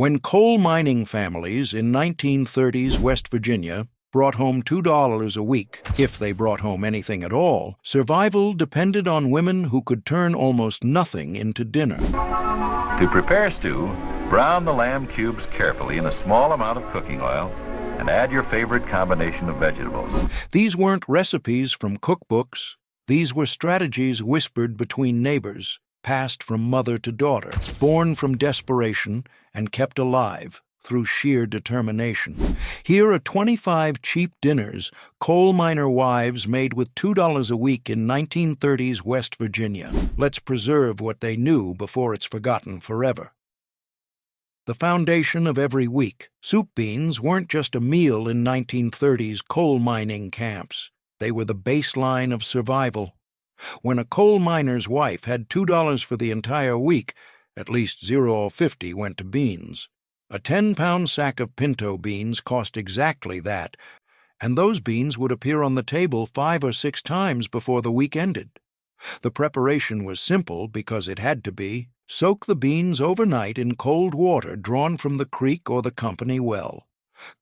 When coal mining families in 1930s West Virginia brought home $2 a week, if they brought home anything at all, survival depended on women who could turn almost nothing into dinner. To prepare stew, brown the lamb cubes carefully in a small amount of cooking oil and add your favorite combination of vegetables. These weren't recipes from cookbooks. These were strategies whispered between neighbors, passed from mother to daughter, born from desperation and kept alive through sheer determination. Here are 25 cheap dinners coal miner wives made with $2 a week in 1930s West Virginia. Let's preserve what they knew before it's forgotten forever. The foundation of every week. Soup beans weren't just a meal in 1930s coal mining camps. They were the baseline of survival. When a coal miner's wife had $2 for the entire week, at least $0.50 went to beans. A 10-pound sack of pinto beans cost exactly that, and those beans would appear on the table 5 or 6 times before the week ended. The preparation was simple because it had to be. Soak the beans overnight in cold water drawn from the creek or the company well.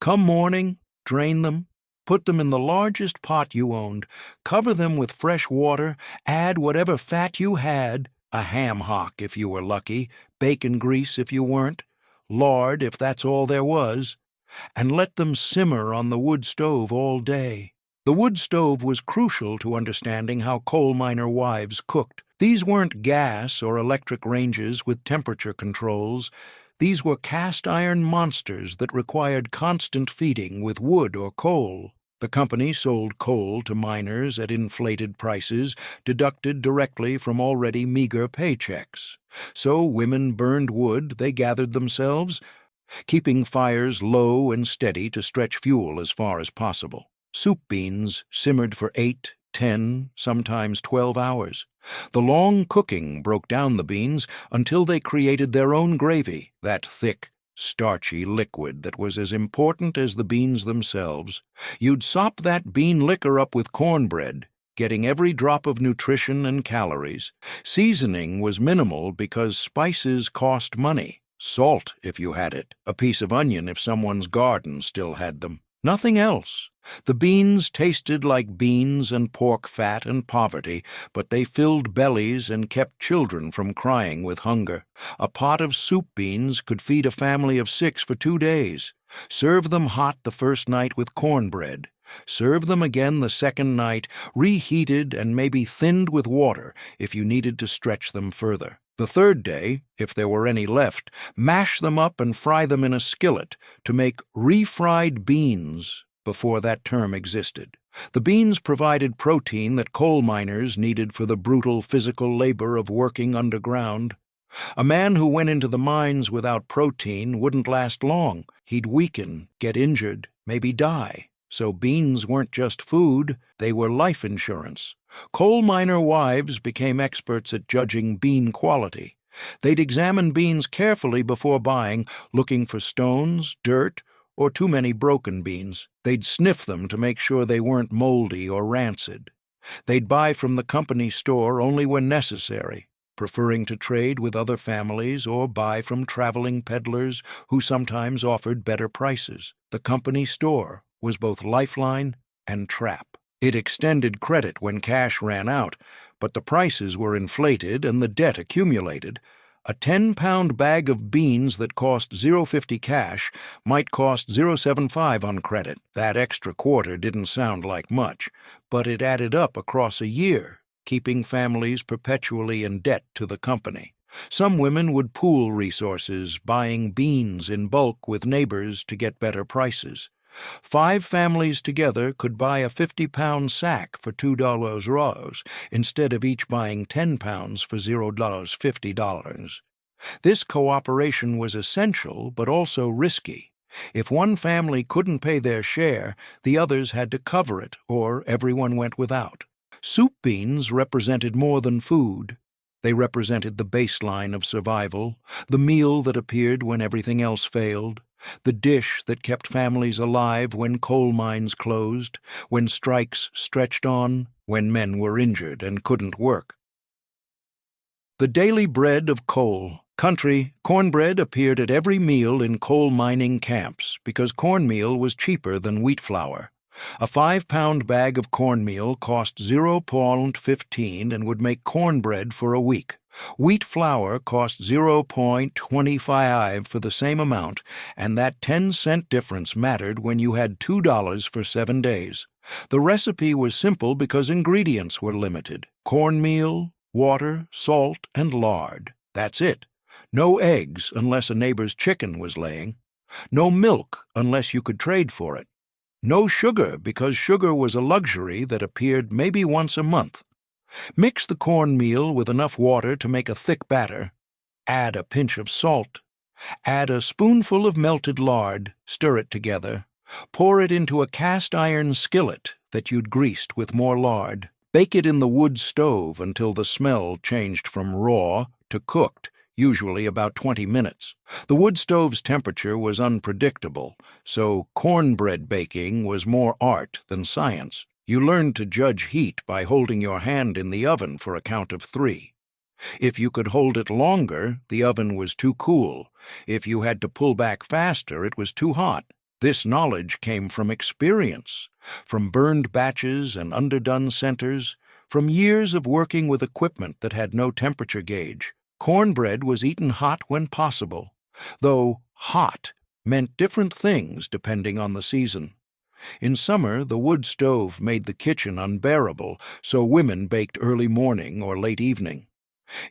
Come morning, drain them, put them in the largest pot you owned, cover them with fresh water, add whatever fat you had, a ham hock if you were lucky, bacon grease if you weren't, lard if that's all there was, and let them simmer on the wood stove all day. The wood stove was crucial to understanding how coal miner wives cooked. These weren't gas or electric ranges with temperature controls. These were cast-iron monsters that required constant feeding with wood or coal. The company sold coal to miners at inflated prices, deducted directly from already meager paychecks. So women burned wood they gathered themselves, keeping fires low and steady to stretch fuel as far as possible. Soup beans simmered for 8, 10, sometimes 12 hours. The long cooking broke down the beans until they created their own gravy, that thick, starchy liquid that was as important as the beans themselves. You'd sop that bean liquor up with cornbread, getting every drop of nutrition and calories. Seasoning was minimal because spices cost money. Salt, if you had it. A piece of onion if someone's garden still had them. Nothing else. The beans tasted like beans and pork fat and poverty, but they filled bellies and kept children from crying with hunger. A pot of soup beans could feed a family of 6 for 2 days. Serve them hot the first night with cornbread. Serve them again the second night, reheated and maybe thinned with water if you needed to stretch them further. The third day, if there were any left, mash them up and fry them in a skillet to make refried beans before that term existed. The beans provided protein that coal miners needed for the brutal physical labor of working underground. A man who went into the mines without protein wouldn't last long. He'd weaken, get injured, maybe die. So beans weren't just food, they were life insurance. Coal miner wives became experts at judging bean quality. They'd examine beans carefully before buying, looking for stones, dirt, or too many broken beans. They'd sniff them to make sure they weren't moldy or rancid. They'd buy from the company store only when necessary, preferring to trade with other families or buy from traveling peddlers who sometimes offered better prices. The company store was both lifeline and trap. It extended credit when cash ran out, but the prices were inflated and the debt accumulated. A 10-pound bag of beans that cost $0.50 cash might cost $0.75 on credit. That extra quarter didn't sound like much, but it added up across a year, keeping families perpetually in debt to the company. Some women would pool resources, buying beans in bulk with neighbors to get better prices. 5 families together could buy a 50-pound sack for $2 raws, instead of each buying 10 pounds for $0.50. This cooperation was essential, but also risky. If one family couldn't pay their share, the others had to cover it, or everyone went without. Soup beans represented more than food. They represented the baseline of survival, the meal that appeared when everything else failed, the dish that kept families alive when coal mines closed, when strikes stretched on, when men were injured and couldn't work. The daily bread of coal, Country, cornbread appeared at every meal in coal mining camps because cornmeal was cheaper than wheat flour. A 5-pound bag of cornmeal cost £0.15 and would make cornbread for a week. Wheat flour cost £0.25 for the same amount, and that 10-cent difference mattered when you had $2 for 7 days. The recipe was simple because ingredients were limited. Cornmeal, water, salt, and lard. That's it. No eggs unless a neighbor's chicken was laying. No milk unless you could trade for it. No sugar because sugar was a luxury that appeared maybe once a month. Mix the cornmeal with enough water to make a thick batter. Add a pinch of salt. Add a spoonful of melted lard. Stir it together. Pour it into a cast-iron skillet that you'd greased with more lard. Bake it in the wood stove until the smell changed from raw to cooked, usually about 20 minutes. The wood stove's temperature was unpredictable, so cornbread baking was more art than science. You learned to judge heat by holding your hand in the oven for a count of 3. If you could hold it longer, the oven was too cool. If you had to pull back faster, it was too hot. This knowledge came from experience, from burned batches and underdone centers, from years of working with equipment that had no temperature gauge. Cornbread was eaten hot when possible, though hot meant different things depending on the season. In summer, the wood stove made the kitchen unbearable, so women baked early morning or late evening.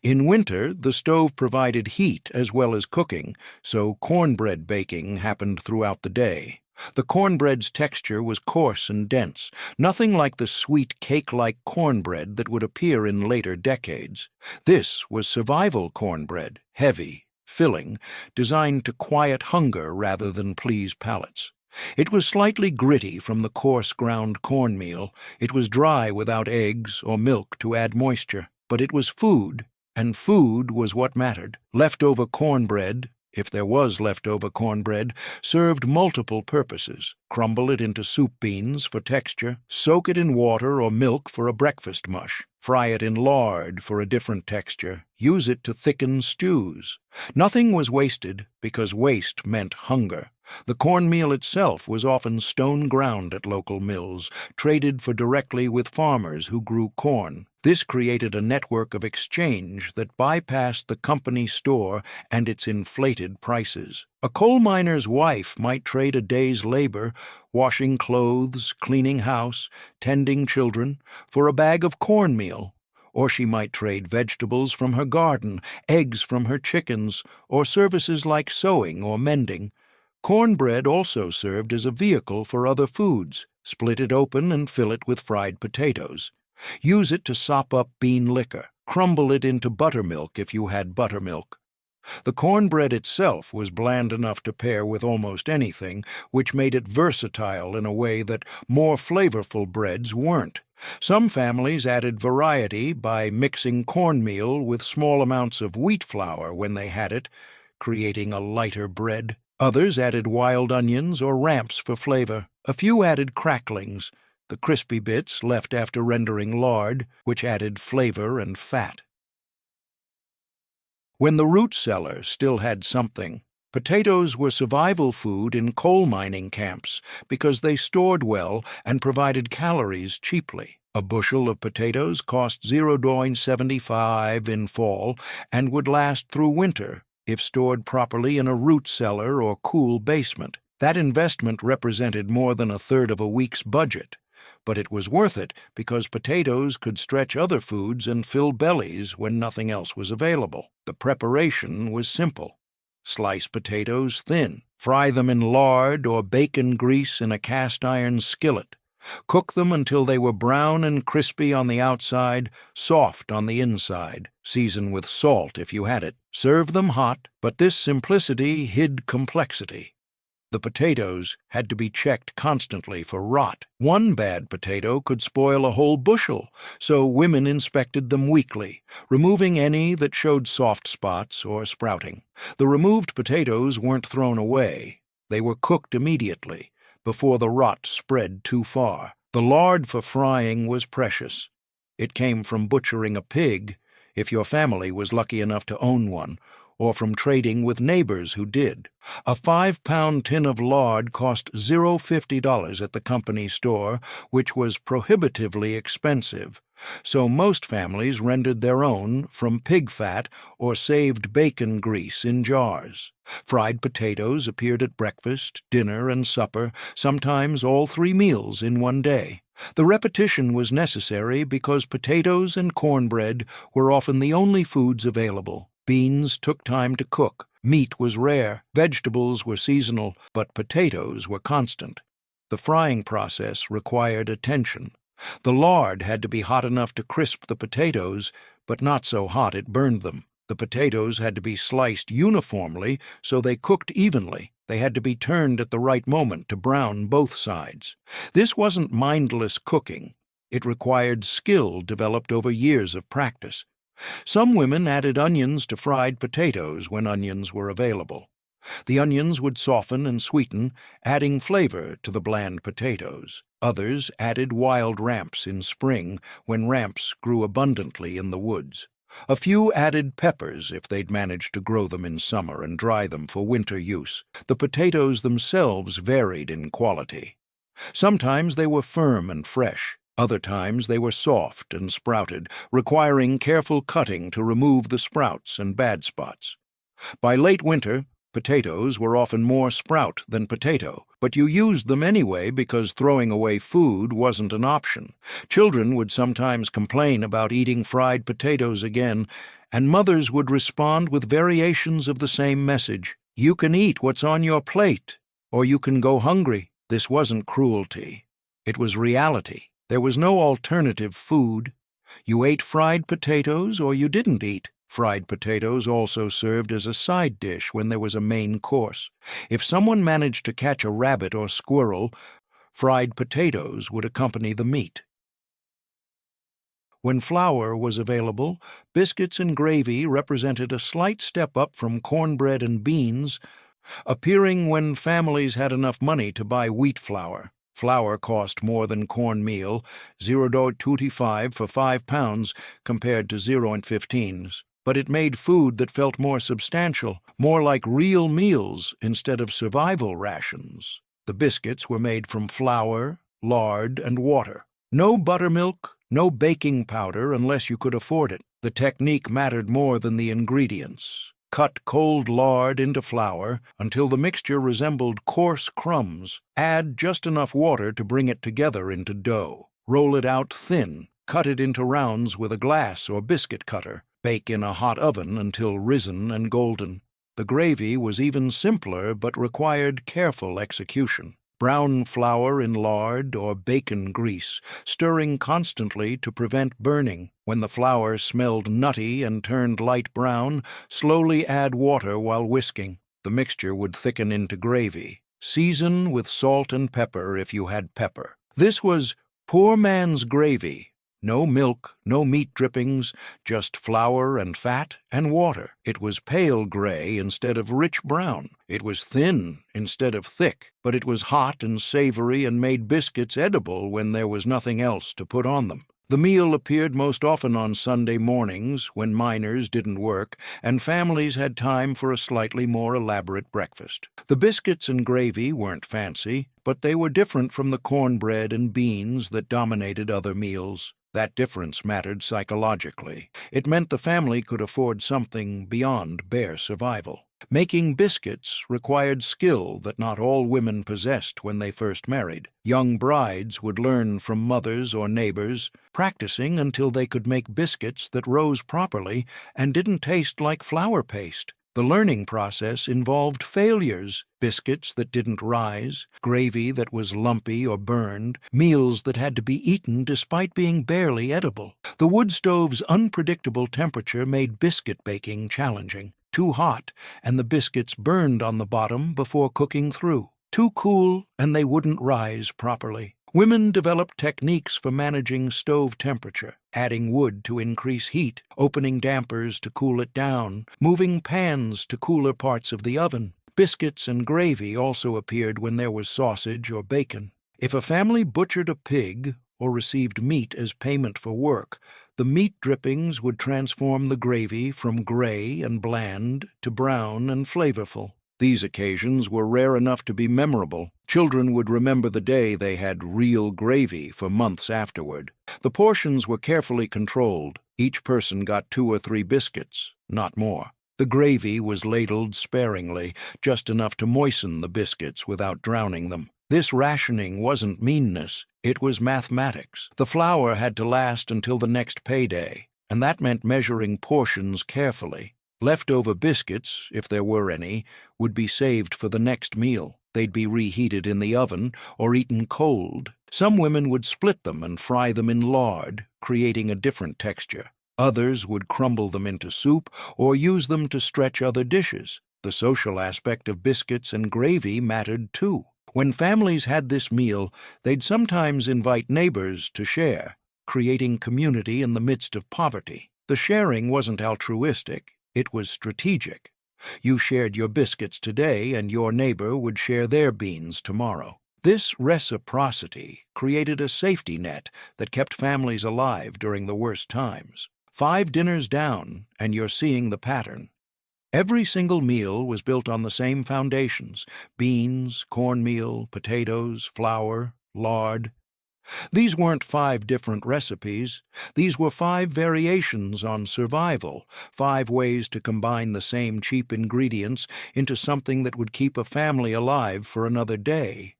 In winter, the stove provided heat as well as cooking, so cornbread baking happened throughout the day. The cornbread's texture was coarse and dense, nothing like the sweet cake-like cornbread that would appear in later decades. This was survival cornbread, heavy, filling, designed to quiet hunger rather than please palates. It was slightly gritty from the coarse ground cornmeal. It was dry without eggs or milk to add moisture. But it was food, and food was what mattered. Leftover cornbread, if there was leftover cornbread, served multiple purposes. Crumble it into soup beans for texture, soak it in water or milk for a breakfast mush, fry it in lard for a different texture, use it to thicken stews. Nothing was wasted because waste meant hunger. The cornmeal itself was often stone ground at local mills, traded for directly with farmers who grew corn. This created a network of exchange that bypassed the company store and its inflated prices. A coal miner's wife might trade a day's labor, washing clothes, cleaning house, tending children, for a bag of cornmeal. Or she might trade vegetables from her garden, eggs from her chickens, or services like sewing or mending. Cornbread also served as a vehicle for other foods. Split it open and fill it with fried potatoes. Use it to sop up bean liquor. Crumble it into buttermilk if you had buttermilk. The cornbread itself was bland enough to pair with almost anything, which made it versatile in a way that more flavorful breads weren't. Some families added variety by mixing cornmeal with small amounts of wheat flour when they had it, creating a lighter bread. Others added wild onions or ramps for flavor. A few added cracklings, the crispy bits left after rendering lard, which added flavor and fat. When the root cellar still had something, potatoes were survival food in coal mining camps because they stored well and provided calories cheaply. A bushel of potatoes cost $0.75 in fall and would last through winter if stored properly in a root cellar or cool basement. That investment represented more than a third of a week's budget, but it was worth it because potatoes could stretch other foods and fill bellies when nothing else was available. The preparation was simple. Slice potatoes thin. Fry them in lard or bacon grease in a cast-iron skillet. Cook them until they were brown and crispy on the outside, soft on the inside. Season with salt if you had it. Serve them hot, but this simplicity hid complexity. The potatoes had to be checked constantly for rot. One bad potato could spoil a whole bushel, so women inspected them weekly, removing any that showed soft spots or sprouting. The removed potatoes weren't thrown away. They were cooked immediately, before the rot spread too far. The lard for frying was precious. It came from butchering a pig, if your family was lucky enough to own one, or from trading with neighbors who did. A 5-pound tin of lard cost $0.50 at the company store, which was prohibitively expensive. So most families rendered their own from pig fat or saved bacon grease in jars. Fried potatoes appeared at breakfast, dinner, and supper, sometimes all 3 meals in one day. The repetition was necessary because potatoes and cornbread were often the only foods available. Beans took time to cook. Meat was rare. Vegetables were seasonal, but potatoes were constant. The frying process required attention. The lard had to be hot enough to crisp the potatoes, but not so hot it burned them. The potatoes had to be sliced uniformly so they cooked evenly. They had to be turned at the right moment to brown both sides. This wasn't mindless cooking. It required skill developed over years of practice. Some women added onions to fried potatoes when onions were available. The onions would soften and sweeten, adding flavor to the bland potatoes. Others added wild ramps in spring when ramps grew abundantly in the woods. A few added peppers if they'd managed to grow them in summer and dry them for winter use. The potatoes themselves varied in quality. Sometimes they were firm and fresh. Other times they were soft and sprouted, requiring careful cutting to remove the sprouts and bad spots. By late winter, potatoes were often more sprout than potato, but you used them anyway because throwing away food wasn't an option. Children would sometimes complain about eating fried potatoes again, and mothers would respond with variations of the same message. You can eat what's on your plate, or you can go hungry. This wasn't cruelty. It was reality. There was no alternative food. You ate fried potatoes or you didn't eat. Fried potatoes also served as a side dish when there was a main course. If someone managed to catch a rabbit or squirrel, fried potatoes would accompany the meat. When flour was available, biscuits and gravy represented a slight step up from cornbread and beans, appearing when families had enough money to buy wheat flour. Flour cost more than cornmeal, $0.25 for 5 pounds compared to 0.15s. But it made food that felt more substantial, more like real meals instead of survival rations. The biscuits were made from flour, lard, and water. No buttermilk, no baking powder unless you could afford it. The technique mattered more than the ingredients. Cut cold lard into flour until the mixture resembled coarse crumbs. Add just enough water to bring it together into dough. Roll it out thin. Cut it into rounds with a glass or biscuit cutter. Bake in a hot oven until risen and golden. The gravy was even simpler but required careful execution. Brown flour in lard or bacon grease, stirring constantly to prevent burning. When the flour smelled nutty and turned light brown, slowly add water while whisking. The mixture would thicken into gravy. Season with salt and pepper if you had pepper. This was poor man's gravy. No milk, no meat drippings, just flour and fat and water. It was pale gray instead of rich brown. It was thin instead of thick, but it was hot and savory and made biscuits edible when there was nothing else to put on them. The meal appeared most often on Sunday mornings when miners didn't work and families had time for a slightly more elaborate breakfast. The biscuits and gravy weren't fancy, but they were different from the cornbread and beans that dominated other meals. That difference mattered psychologically. It meant the family could afford something beyond bare survival. Making biscuits required skill that not all women possessed when they first married. Young brides would learn from mothers or neighbors, practicing until they could make biscuits that rose properly and didn't taste like flour paste. The learning process involved failures, biscuits that didn't rise, gravy that was lumpy or burned, meals that had to be eaten despite being barely edible. The wood stove's unpredictable temperature made biscuit baking challenging. Too hot, and the biscuits burned on the bottom before cooking through. Too cool, and they wouldn't rise properly. Women developed techniques for managing stove temperature, adding wood to increase heat, opening dampers to cool it down, moving pans to cooler parts of the oven. Biscuits and gravy also appeared when there was sausage or bacon. If a family butchered a pig or received meat as payment for work, The meat drippings would transform the gravy from gray and bland to brown and flavorful. These occasions were rare enough to be memorable. Children would remember the day they had real gravy for months afterward. The portions were carefully controlled. Each person got 2 or 3 biscuits, not more. The gravy was ladled sparingly, just enough to moisten the biscuits without drowning them. This rationing wasn't meanness, it was mathematics. The flour had to last until the next payday, and that meant measuring portions carefully. Leftover biscuits, if there were any, would be saved for the next meal. They'd be reheated in the oven or eaten cold. Some women would split them and fry them in lard, creating a different texture. Others would crumble them into soup or use them to stretch other dishes. The social aspect of biscuits and gravy mattered too. When families had this meal, they'd sometimes invite neighbors to share, creating community in the midst of poverty. The sharing wasn't altruistic, it was strategic. You shared your biscuits today, and your neighbor would share their beans tomorrow. This reciprocity created a safety net that kept families alive during the worst times. 5 dinners down, and you're seeing the pattern. Every single meal was built on the same foundations: beans, cornmeal, potatoes, flour, lard. These weren't 5 different recipes. These were 5 variations on survival, 5 ways to combine the same cheap ingredients into something that would keep a family alive for another day.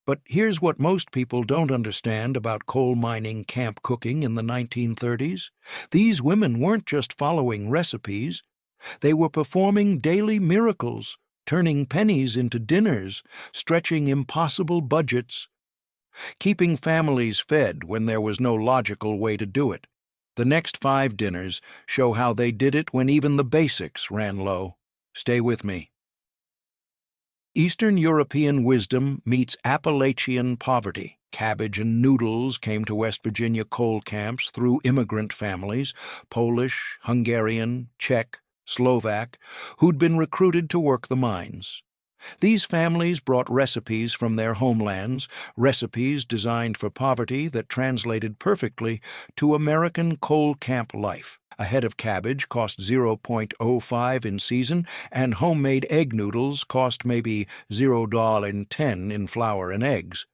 But here's what most people don't understand about coal mining camp cooking in the 1930s. These women weren't just following recipes. They were performing daily miracles, turning pennies into dinners, stretching impossible budgets, keeping families fed when there was no logical way to do it. The next 5 dinners show how they did it when even the basics ran low. Stay with me. Eastern European wisdom meets Appalachian poverty. Cabbage and noodles came to West Virginia coal camps through immigrant families, Polish, Hungarian, Czech, Slovak, who'd been recruited to work the mines. These families brought recipes from their homelands, recipes designed for poverty that translated perfectly to American coal camp life. A head of cabbage cost 0.05 in season, and homemade egg noodles cost maybe $0.10 in flour and eggs.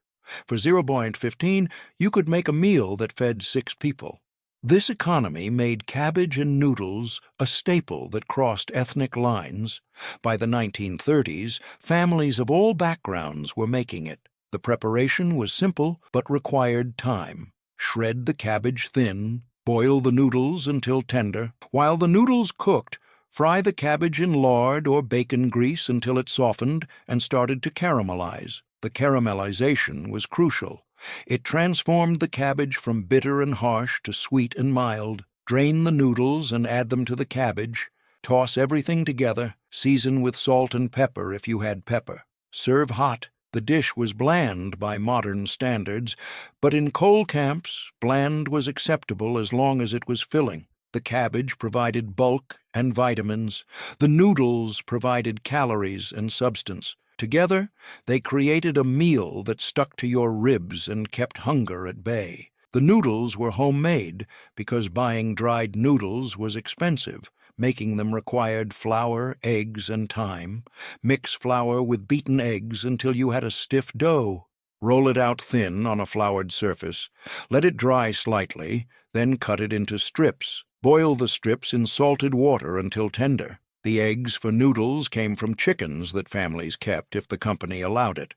For 0.15, you could make a meal that fed 6 people. This economy made cabbage and noodles a staple that crossed ethnic lines. By the 1930s, families of all backgrounds were making it. The preparation was simple but required time. Shred the cabbage thin, boil the noodles until tender. While the noodles cooked, fry the cabbage in lard or bacon grease until it softened and started to caramelize. The caramelization was crucial. It transformed the cabbage from bitter and harsh to sweet and mild. Drain the noodles and add them to the cabbage. Toss everything together. Season with salt and pepper if you had pepper. Serve hot. The dish was bland by modern standards, but in coal camps, bland was acceptable as long as it was filling. The cabbage provided bulk and vitamins. The noodles provided calories and substance. Together, they created a meal that stuck to your ribs and kept hunger at bay. The noodles were homemade because buying dried noodles was expensive. Making them required flour, eggs, and time. Mix flour with beaten eggs until you had a stiff dough. Roll it out thin on a floured surface. Let it dry slightly, then cut it into strips. Boil the strips in salted water until tender. The eggs for noodles came from chickens that families kept if the company allowed it.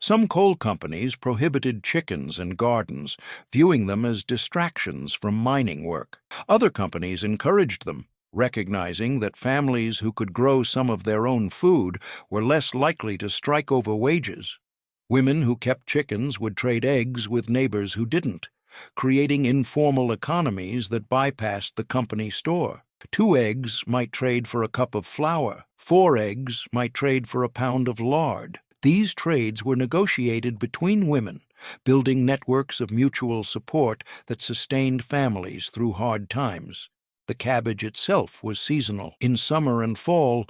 Some coal companies prohibited chickens in gardens, viewing them as distractions from mining work. Other companies encouraged them, recognizing that families who could grow some of their own food were less likely to strike over wages. Women who kept chickens would trade eggs with neighbors who didn't, creating informal economies that bypassed the company store. 2 eggs might trade for a cup of flour. 4 eggs might trade for a pound of lard. These trades were negotiated between women, building networks of mutual support that sustained families through hard times. The cabbage itself was seasonal. In summer and fall,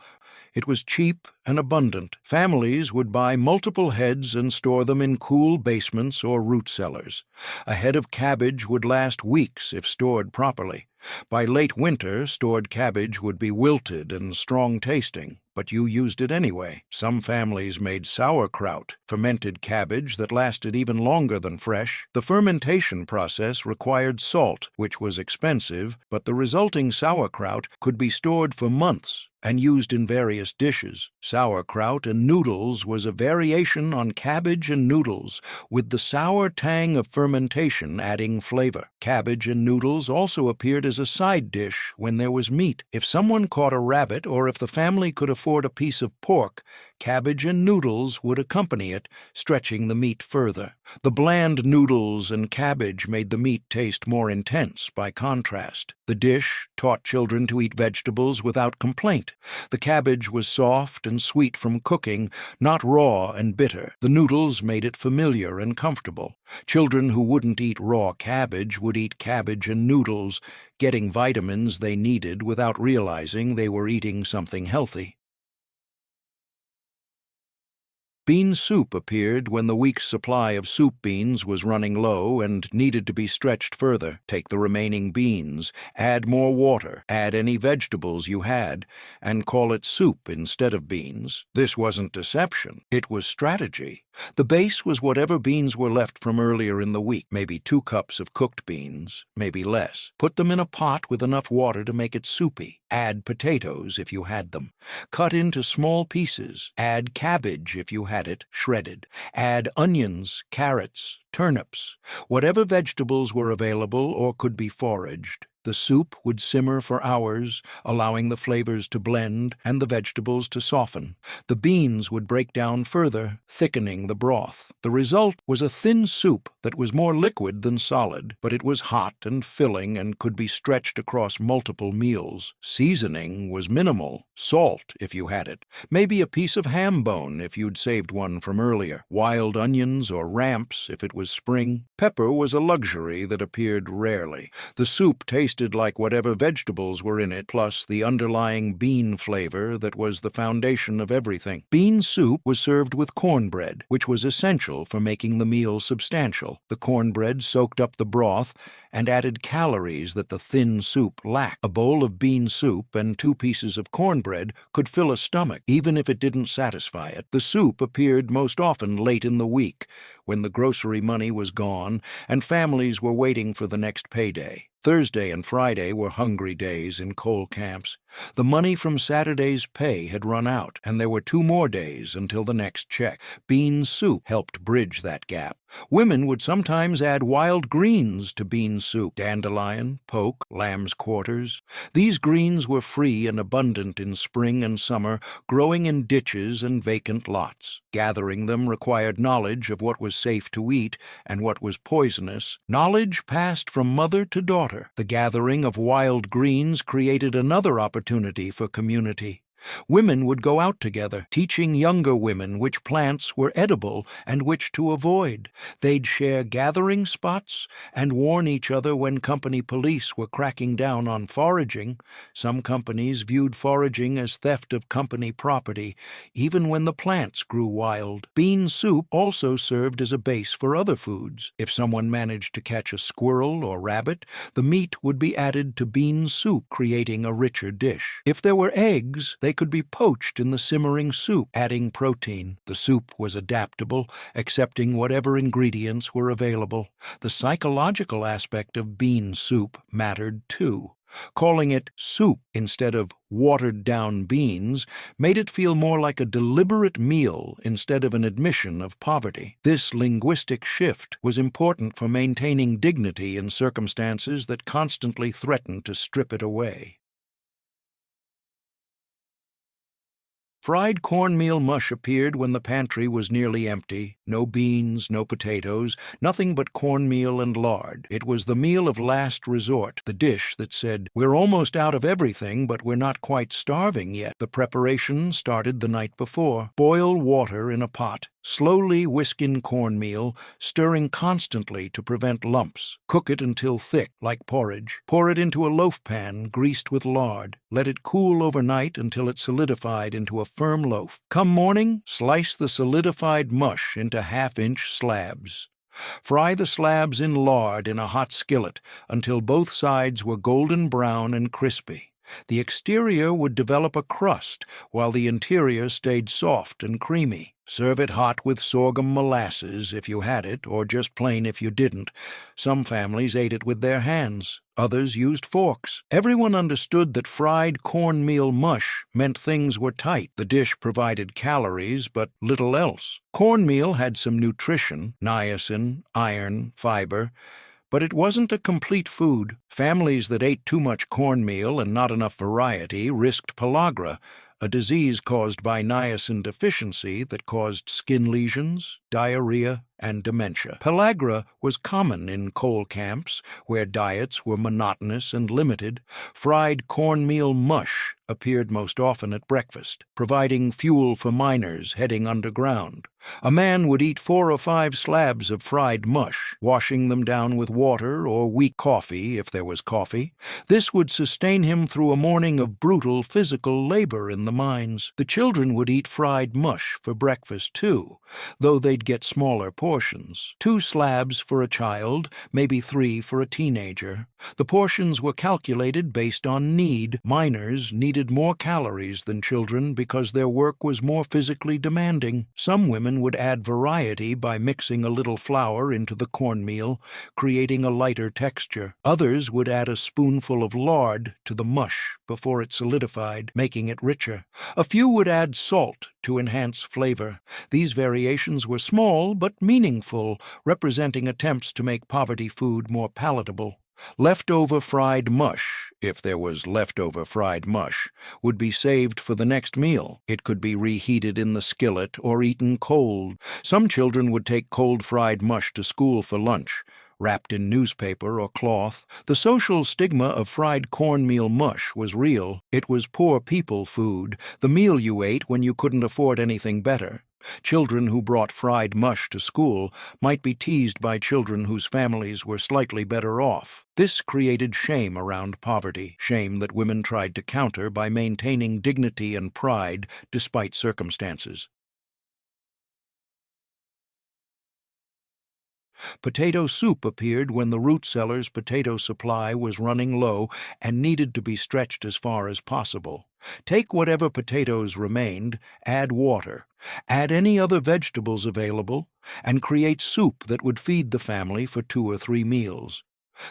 it was cheap and abundant. Families would buy multiple heads and store them in cool basements or root cellars. A head of cabbage would last weeks if stored properly. By late winter, stored cabbage would be wilted and strong-tasting, but you used it anyway. Some families made sauerkraut, fermented cabbage that lasted even longer than fresh. The fermentation process required salt, which was expensive, but the resulting sauerkraut could be stored for months and used in various dishes. Sauerkraut and noodles was a variation on cabbage and noodles, with the sour tang of fermentation adding flavor. Cabbage and noodles also appeared as a side dish when there was meat. If someone caught a rabbit or if the family could afford a piece of pork, cabbage and noodles would accompany it, stretching the meat further. The bland noodles and cabbage made the meat taste more intense by contrast. The dish taught children to eat vegetables without complaint. The cabbage was soft and sweet from cooking, not raw and bitter. The noodles made it familiar and comfortable. Children who wouldn't eat raw cabbage would eat cabbage and noodles, getting vitamins they needed without realizing they were eating something healthy. Bean soup appeared when the week's supply of soup beans was running low and needed to be stretched further. Take the remaining beans, add more water, add any vegetables you had, and call it soup instead of beans. This wasn't deception, it was strategy. The base was whatever beans were left from earlier in the week, maybe 2 cups of cooked beans, maybe less. Put them in a pot with enough water to make it soupy. Add potatoes if you had them. Cut into small pieces. Add cabbage if you had it, shredded. Add onions, carrots, turnips, whatever vegetables were available or could be foraged. The soup would simmer for hours, allowing the flavors to blend and the vegetables to soften. The beans would break down further, thickening the broth. The result was a thin soup that was more liquid than solid, but it was hot and filling and could be stretched across multiple meals. Seasoning was minimal. Salt, if you had it. Maybe a piece of ham bone if you'd saved one from earlier. Wild onions or ramps if it was spring. Pepper was a luxury that appeared rarely. The soup tasted like whatever vegetables were in it, plus the underlying bean flavor that was the foundation of everything. Bean soup was served with cornbread, which was essential for making the meal substantial. The cornbread soaked up the broth and added calories that the thin soup lacked. A bowl of bean soup and 2 pieces of cornbread could fill a stomach, even if it didn't satisfy it. The soup appeared most often late in the week, when the grocery money was gone and families were waiting for the next payday. Thursday and Friday were hungry days in coal camps. The money from Saturday's pay had run out, and there were 2 more days until the next check. Bean soup helped bridge that gap. Women would sometimes add wild greens to bean soup: dandelion, poke, lamb's quarters. These greens were free and abundant in spring and summer, growing in ditches and vacant lots. Gathering them required knowledge of what was safe to eat and what was poisonous. Knowledge passed from mother to daughter. The gathering of wild greens created another opportunity for community. Women would go out together, teaching younger women which plants were edible and which to avoid. They'd share gathering spots and warn each other when company police were cracking down on foraging. Some companies viewed foraging as theft of company property, even when the plants grew wild. Bean soup also served as a base for other foods. If someone managed to catch a squirrel or rabbit, the meat would be added to bean soup, creating a richer dish. If there were eggs, they could be poached in the simmering soup, adding protein. The soup was adaptable, accepting whatever ingredients were available. The psychological aspect of bean soup mattered too. Calling it soup instead of watered-down beans made it feel more like a deliberate meal instead of an admission of poverty. This linguistic shift was important for maintaining dignity in circumstances that constantly threatened to strip it away. Fried cornmeal mush appeared when the pantry was nearly empty. No beans, no potatoes, nothing but cornmeal and lard. It was the meal of last resort, the dish that said, "We're almost out of everything, but we're not quite starving yet." The preparation started the night before. Boil water in a pot. Slowly whisk in cornmeal, stirring constantly to prevent lumps. Cook it until thick, like porridge. Pour it into a loaf pan greased with lard. Let it cool overnight until it's solidified into a firm loaf. Come morning, slice the solidified mush into half-inch slabs. Fry the slabs in lard in a hot skillet until both sides were golden brown and crispy. The exterior would develop a crust, while the interior stayed soft and creamy. Serve it hot with sorghum molasses if you had it, or just plain if you didn't. Some families ate it with their hands. Others used forks. Everyone understood that fried cornmeal mush meant things were tight. The dish provided calories, but little else. Cornmeal had some nutrition, niacin, iron, fiber, but it wasn't a complete food. Families that ate too much cornmeal and not enough variety risked pellagra, a disease caused by niacin deficiency that caused skin lesions, diarrhea, and dementia. Pellagra was common in coal camps, where diets were monotonous and limited. Fried cornmeal mush appeared most often at breakfast, providing fuel for miners heading underground. A man would eat 4 or 5 slabs of fried mush, washing them down with water or weak coffee if there was coffee. This would sustain him through a morning of brutal physical labor in the mines. The children would eat fried mush for breakfast too, though they'd get smaller portions. 2 slabs for a child, maybe 3 for a teenager. The portions were calculated based on need. Miners needed more calories than children because their work was more physically demanding. Some women would add variety by mixing a little flour into the cornmeal, creating a lighter texture. Others would add a spoonful of lard to the mush before it solidified, making it richer. A few would add salt to enhance flavor. These variations were small but meaningful, representing attempts to make poverty food more palatable. Leftover fried mush, if there was leftover fried mush, would be saved for the next meal. It could be reheated in the skillet or eaten cold. Some children would take cold fried mush to school for lunch, wrapped in newspaper or cloth. The social stigma of fried cornmeal mush was real. It was poor people food, the meal you ate when you couldn't afford anything better. Children who brought fried mush to school might be teased by children whose families were slightly better off. This created shame around poverty, shame that women tried to counter by maintaining dignity and pride despite circumstances. Potato soup appeared when the root cellar's potato supply was running low and needed to be stretched as far as possible. Take whatever potatoes remained, add water, add any other vegetables available, and create soup that would feed the family for 2 or 3 meals.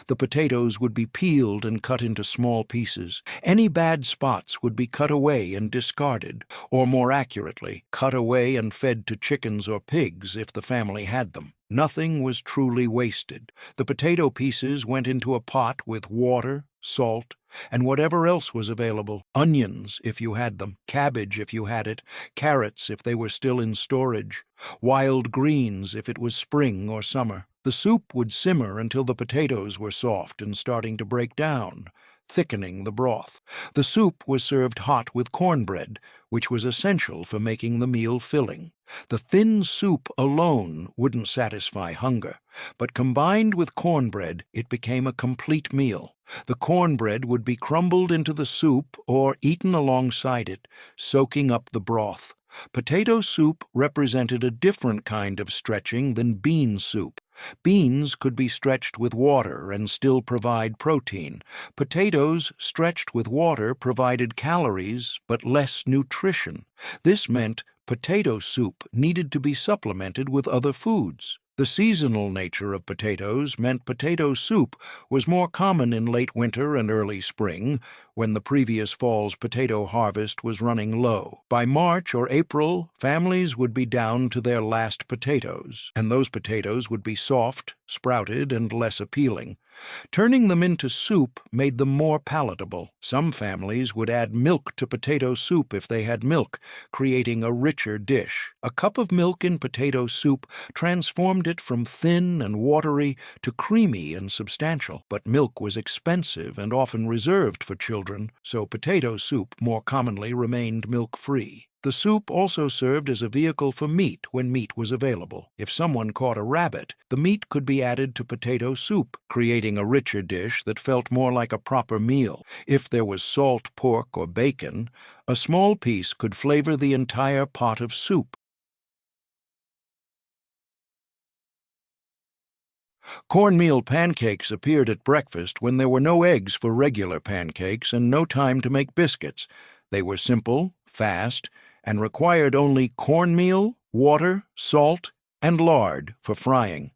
The potatoes would be peeled and cut into small pieces. Any bad spots would be cut away and discarded, or more accurately, cut away and fed to chickens or pigs if the family had them. Nothing was truly wasted. The potato pieces went into a pot with water, salt, and whatever else was available. Onions, if you had them, cabbage, if you had it, carrots, if they were still in storage, wild greens, if it was spring or summer. The soup would simmer until the potatoes were soft and starting to break down, thickening the broth. The soup was served hot with cornbread, which was essential for making the meal filling. The thin soup alone wouldn't satisfy hunger, but combined with cornbread, it became a complete meal. The cornbread would be crumbled into the soup or eaten alongside it, soaking up the broth. Potato soup represented a different kind of stretching than bean soup. Beans could be stretched with water and still provide protein. Potatoes stretched with water provided calories but less nutrition. This meant potato soup needed to be supplemented with other foods. The seasonal nature of potatoes meant potato soup was more common in late winter and early spring, when the previous fall's potato harvest was running low. By March or April, families would be down to their last potatoes, and those potatoes would be soft, sprouted, and less appealing. Turning them into soup made them more palatable. Some families would add milk to potato soup if they had milk, creating a richer dish. A cup of milk in potato soup transformed it from thin and watery to creamy and substantial. But milk was expensive and often reserved for children, so potato soup more commonly remained milk-free. The soup also served as a vehicle for meat when meat was available. If someone caught a rabbit, the meat could be added to potato soup, creating a richer dish that felt more like a proper meal. If there was salt pork or bacon, a small piece could flavor the entire pot of soup. Cornmeal pancakes appeared at breakfast when there were no eggs for regular pancakes and no time to make biscuits. They were simple, fast, and required only cornmeal, water, salt, and lard for frying.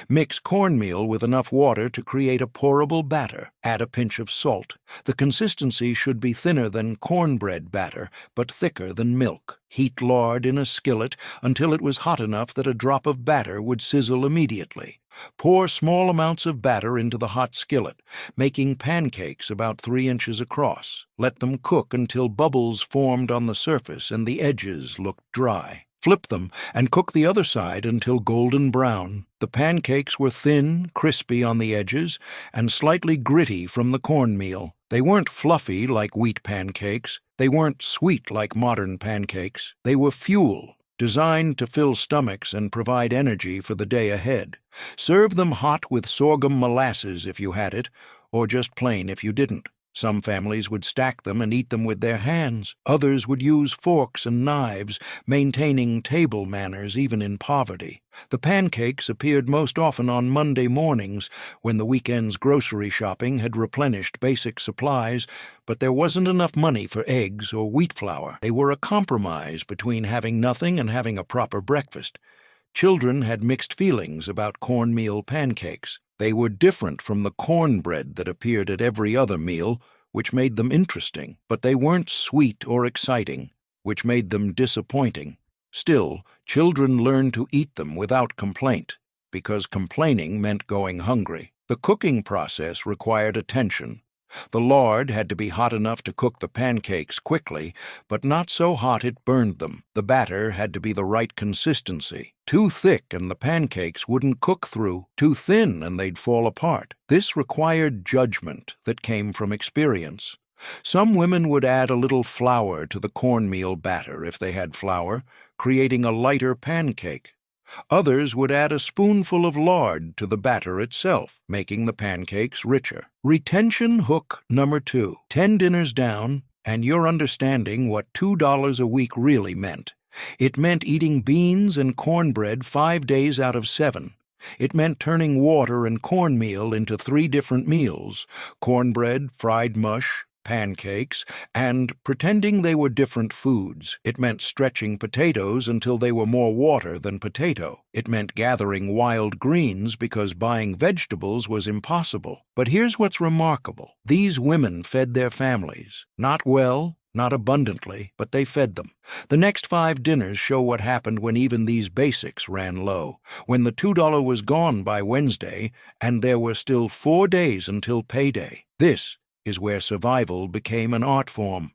Mix cornmeal with enough water to create a pourable batter. Add a pinch of salt. The consistency should be thinner than cornbread batter, but thicker than milk. Heat lard in a skillet until it was hot enough that a drop of batter would sizzle immediately. Pour small amounts of batter into the hot skillet, making pancakes about 3 inches across. Let them cook until bubbles formed on the surface and the edges looked dry. Flip them and cook the other side until golden brown. The pancakes were thin, crispy on the edges, and slightly gritty from the cornmeal. They weren't fluffy like wheat pancakes. They weren't sweet like modern pancakes. They were fuel, designed to fill stomachs and provide energy for the day ahead. Serve them hot with sorghum molasses if you had it, or just plain if you didn't. Some families would stack them and eat them with their hands. Others would use forks and knives, maintaining table manners even in poverty. The pancakes appeared most often on Monday mornings when the weekend's grocery shopping had replenished basic supplies, but there wasn't enough money for eggs or wheat flour. They were a compromise between having nothing and having a proper breakfast. Children had mixed feelings about cornmeal pancakes. They were different from the cornbread that appeared at every other meal, which made them interesting, but they weren't sweet or exciting, which made them disappointing. Still, children learned to eat them without complaint, because complaining meant going hungry. The cooking process required attention. The lard had to be hot enough to cook the pancakes quickly, but not so hot it burned them. The batter had to be the right consistency. Too thick and the pancakes wouldn't cook through. Too thin and they'd fall apart. This required judgment that came from experience. Some women would add a little flour to the cornmeal batter if they had flour, creating a lighter pancake. Others would add a spoonful of lard to the batter itself, making the pancakes richer. Retention hook number 2. 10 dinners down, and you're understanding what $2 a week really meant. It meant eating beans and cornbread 5 days out of 7. It meant turning water and cornmeal into 3 different meals: cornbread, fried mush, pancakes, and pretending they were different foods. It meant stretching potatoes until they were more water than potato. It meant gathering wild greens because buying vegetables was impossible. But here's what's remarkable. These women fed their families. Not well, not abundantly, but they fed them. The next 5 dinners show what happened when even these basics ran low, when the $2 was gone by Wednesday, and there were still 4 days until payday. This is where survival became an art form.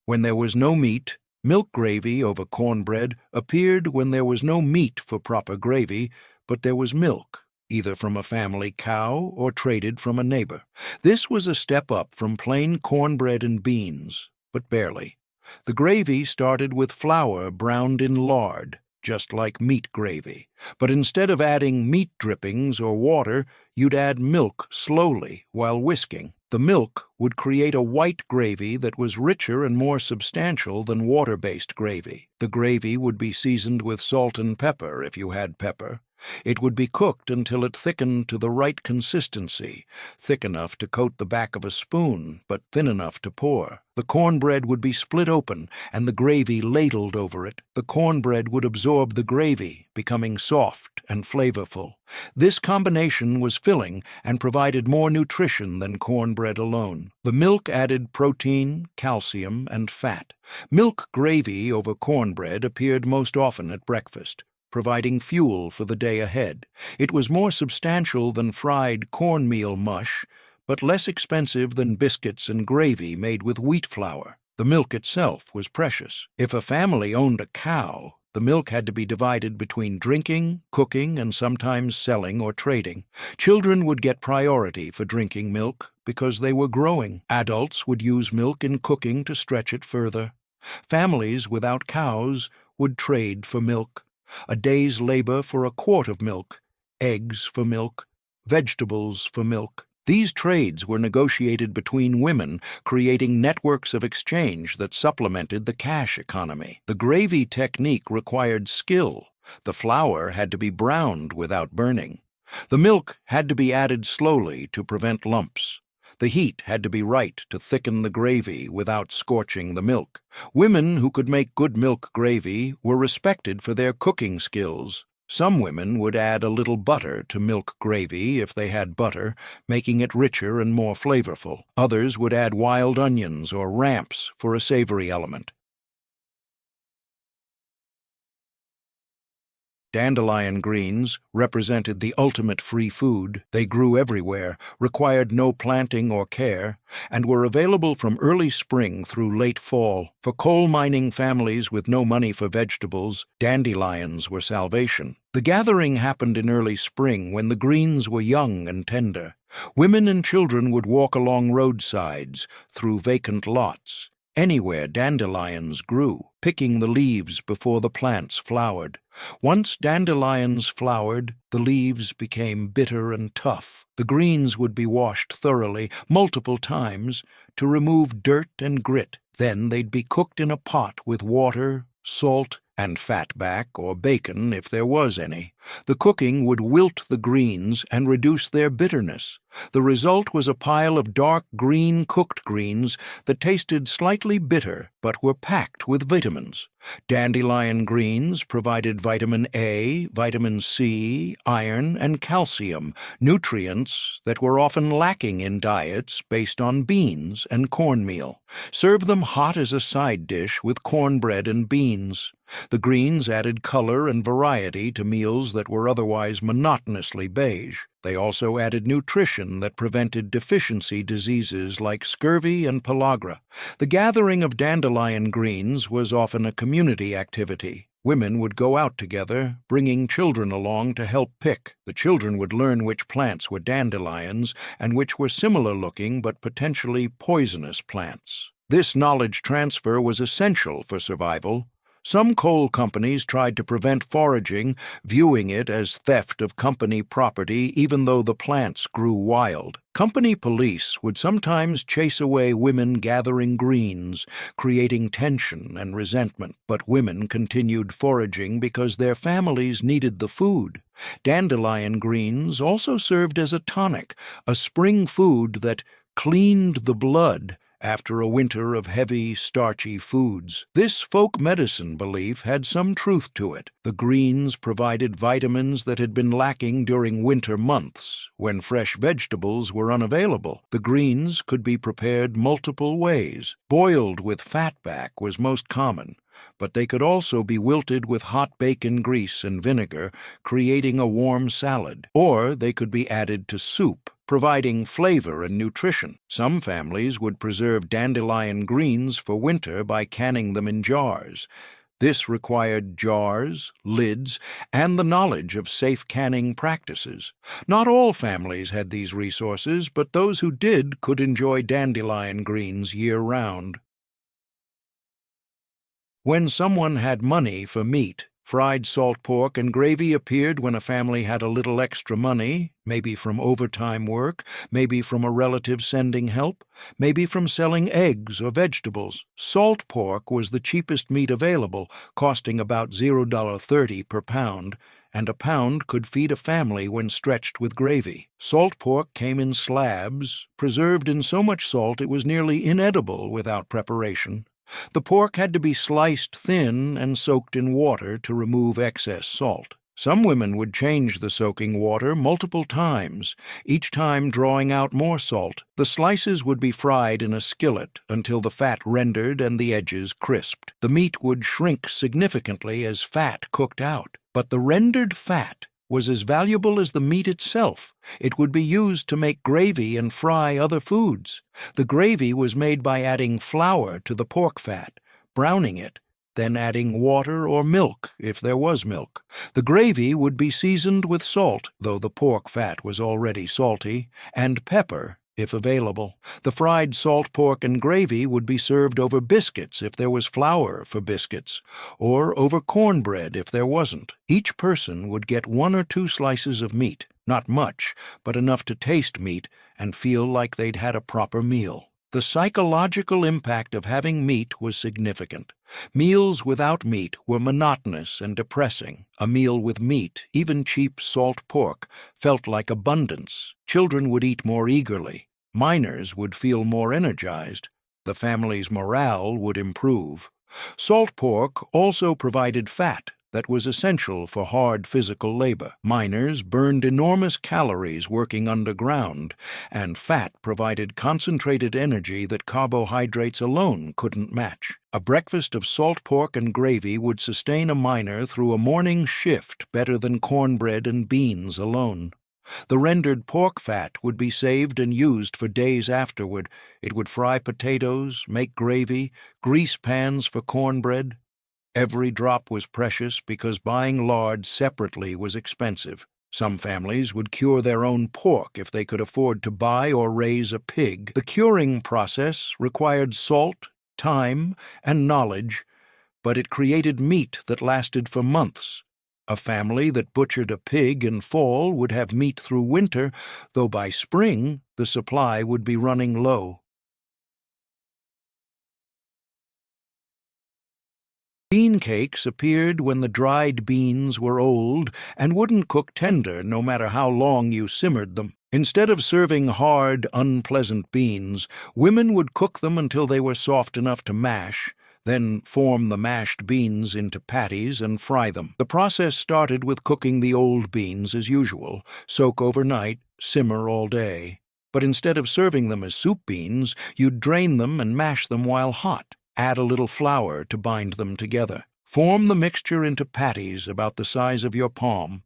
When there was no meat, milk gravy over cornbread appeared when there was no meat for proper gravy, but there was milk, either from a family cow or traded from a neighbor. This was a step up from plain cornbread and beans, but barely. The gravy started with flour browned in lard, just like meat gravy. But instead of adding meat drippings or water, you'd add milk slowly while whisking. The milk would create a white gravy that was richer and more substantial than water-based gravy. The gravy would be seasoned with salt and pepper if you had pepper. It would be cooked until it thickened to the right consistency, thick enough to coat the back of a spoon, but thin enough to pour. The cornbread would be split open and the gravy ladled over it. The cornbread would absorb the gravy, becoming soft and flavorful. This combination was filling and provided more nutrition than cornbread alone. The milk added protein, calcium, and fat. Milk gravy over cornbread appeared most often at breakfast, providing fuel for the day ahead. It was more substantial than fried cornmeal mush, but less expensive than biscuits and gravy made with wheat flour. The milk itself was precious. If a family owned a cow, The milk had to be divided between drinking, cooking, and sometimes selling or trading. Children would get priority for drinking milk because they were growing. Adults would use milk in cooking to stretch it further. Families without cows would trade for milk. A day's labor for a quart of milk, eggs for milk, vegetables for milk. These trades were negotiated between women, creating networks of exchange that supplemented the cash economy. The gravy technique required skill. The flour had to be browned without burning. The milk had to be added slowly to prevent lumps. The heat had to be right to thicken the gravy without scorching the milk. Women who could make good milk gravy were respected for their cooking skills. Some women would add a little butter to milk gravy if they had butter, making it richer and more flavorful. Others would add wild onions or ramps for a savory element. Dandelion greens represented the ultimate free food. They grew everywhere, required no planting or care, and were available from early spring through late fall. For coal mining families with no money for vegetables, dandelions were salvation. The gathering happened in early spring when the greens were young and tender. Women and children would walk along roadsides, through vacant lots. Anywhere dandelions grew, picking the leaves before the plants flowered. Once dandelions flowered, the leaves became bitter and tough. The greens would be washed thoroughly, multiple times, to remove dirt and grit. Then they'd be cooked in a pot with water, salt, and fatback or bacon if there was any. The cooking would wilt the greens and reduce their bitterness. The result was a pile of dark green cooked greens that tasted slightly bitter but were packed with vitamins. Dandelion greens provided vitamin A, vitamin C, iron, and calcium, nutrients that were often lacking in diets based on beans and cornmeal. Serve them hot as a side dish with cornbread and beans. The greens added color and variety to meals that were otherwise monotonously beige. They also added nutrition that prevented deficiency diseases like scurvy and pellagra. The gathering of dandelion greens was often a community activity. Women would go out together, bringing children along to help pick. The children would learn which plants were dandelions and which were similar-looking but potentially poisonous plants. This knowledge transfer was essential for survival. Some coal companies tried to prevent foraging, viewing it as theft of company property even though the plants grew wild. Company police would sometimes chase away women gathering greens, creating tension and resentment. But women continued foraging because their families needed the food. Dandelion greens also served as a tonic, a spring food that cleaned the blood after a winter of heavy, starchy foods. This folk medicine belief had some truth to it. The greens provided vitamins that had been lacking during winter months, when fresh vegetables were unavailable. The greens could be prepared multiple ways. Boiled with fatback was most common, but they could also be wilted with hot bacon grease and vinegar, creating a warm salad. Or they could be added to soup, providing flavor and nutrition. Some families would preserve dandelion greens for winter by canning them in jars. This required jars, lids, and the knowledge of safe canning practices. Not all families had these resources, but those who did could enjoy dandelion greens year-round. When someone had money for meat, fried salt pork and gravy appeared when a family had a little extra money, maybe from overtime work, maybe from a relative sending help, maybe from selling eggs or vegetables. Salt pork was the cheapest meat available, costing about $0.30 per pound, and a pound could feed a family when stretched with gravy. Salt pork came in slabs, preserved in so much salt it was nearly inedible without preparation. The pork had to be sliced thin and soaked in water to remove excess salt. Some women would change the soaking water multiple times, each time drawing out more salt. The slices would be fried in a skillet until the fat rendered and the edges crisped. The meat would shrink significantly as fat cooked out, but the rendered fat was as valuable as the meat itself. It would be used to make gravy and fry other foods. The gravy was made by adding flour to the pork fat, browning it, then adding water or milk if there was milk. The gravy would be seasoned with salt, though the pork fat was already salty, and pepper if available. The fried salt pork and gravy would be served over biscuits if there was flour for biscuits, or over cornbread if there wasn't. Each person would get 1 or 2 slices of meat, not much, but enough to taste meat and feel like they'd had a proper meal. The psychological impact of having meat was significant. Meals without meat were monotonous and depressing. A meal with meat, even cheap salt pork, felt like abundance. Children would eat more eagerly. Miners would feel more energized. The family's morale would improve. Salt pork also provided fat that was essential for hard physical labor. Miners burned enormous calories working underground, and fat provided concentrated energy that carbohydrates alone couldn't match. A breakfast of salt pork and gravy would sustain a miner through a morning shift better than cornbread and beans alone. The rendered pork fat would be saved and used for days afterward. It would fry potatoes, make gravy, grease pans for cornbread. Every drop was precious because buying lard separately was expensive. Some families would cure their own pork if they could afford to buy or raise a pig. The curing process required salt, time, and knowledge, but it created meat that lasted for months. A family that butchered a pig in fall would have meat through winter, though by spring the supply would be running low. Bean cakes appeared when the dried beans were old and wouldn't cook tender no matter how long you simmered them. Instead of serving hard, unpleasant beans, women would cook them until they were soft enough to mash, then form the mashed beans into patties and fry them. The process started with cooking the old beans as usual, soak overnight, simmer all day. But instead of serving them as soup beans, you'd drain them and mash them while hot. Add a little flour to bind them together. Form the mixture into patties about the size of your palm.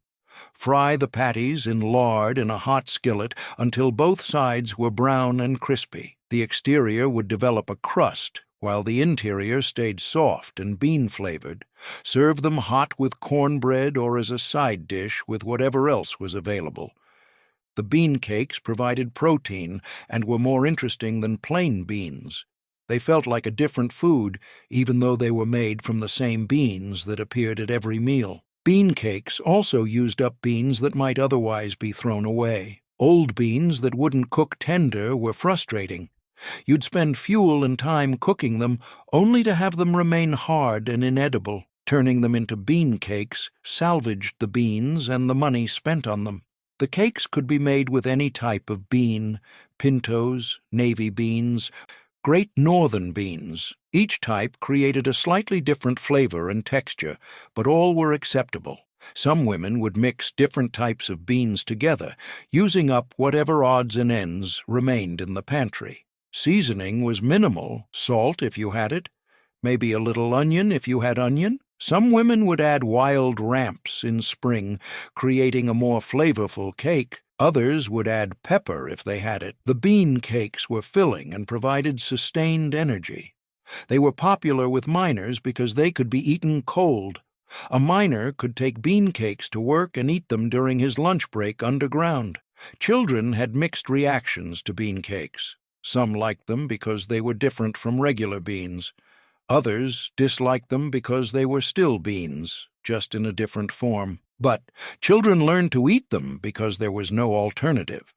Fry the patties in lard in a hot skillet until both sides were brown and crispy. The exterior would develop a crust, while the interior stayed soft and bean-flavored. Serve them hot with cornbread or as a side dish with whatever else was available. The bean cakes provided protein and were more interesting than plain beans. They felt like a different food, even though they were made from the same beans that appeared at every meal. Bean cakes also used up beans that might otherwise be thrown away. Old beans that wouldn't cook tender were frustrating. You'd spend fuel and time cooking them, only to have them remain hard and inedible. Turning them into bean cakes salvaged the beans and the money spent on them. The cakes could be made with any type of bean: pintos, navy beans, Great Northern beans. Each type created a slightly different flavor and texture, but all were acceptable. Some women would mix different types of beans together, using up whatever odds and ends remained in the pantry. Seasoning was minimal: salt if you had it, maybe a little onion if you had onion. Some women would add wild ramps in spring, creating a more flavorful cake. Others would add pepper if they had it. The bean cakes were filling and provided sustained energy. They were popular with miners because they could be eaten cold. A miner could take bean cakes to work and eat them during his lunch break underground. Children had mixed reactions to bean cakes. Some liked them because they were different from regular beans. Others disliked them because they were still beans, just in a different form. But children learned to eat them because there was no alternative.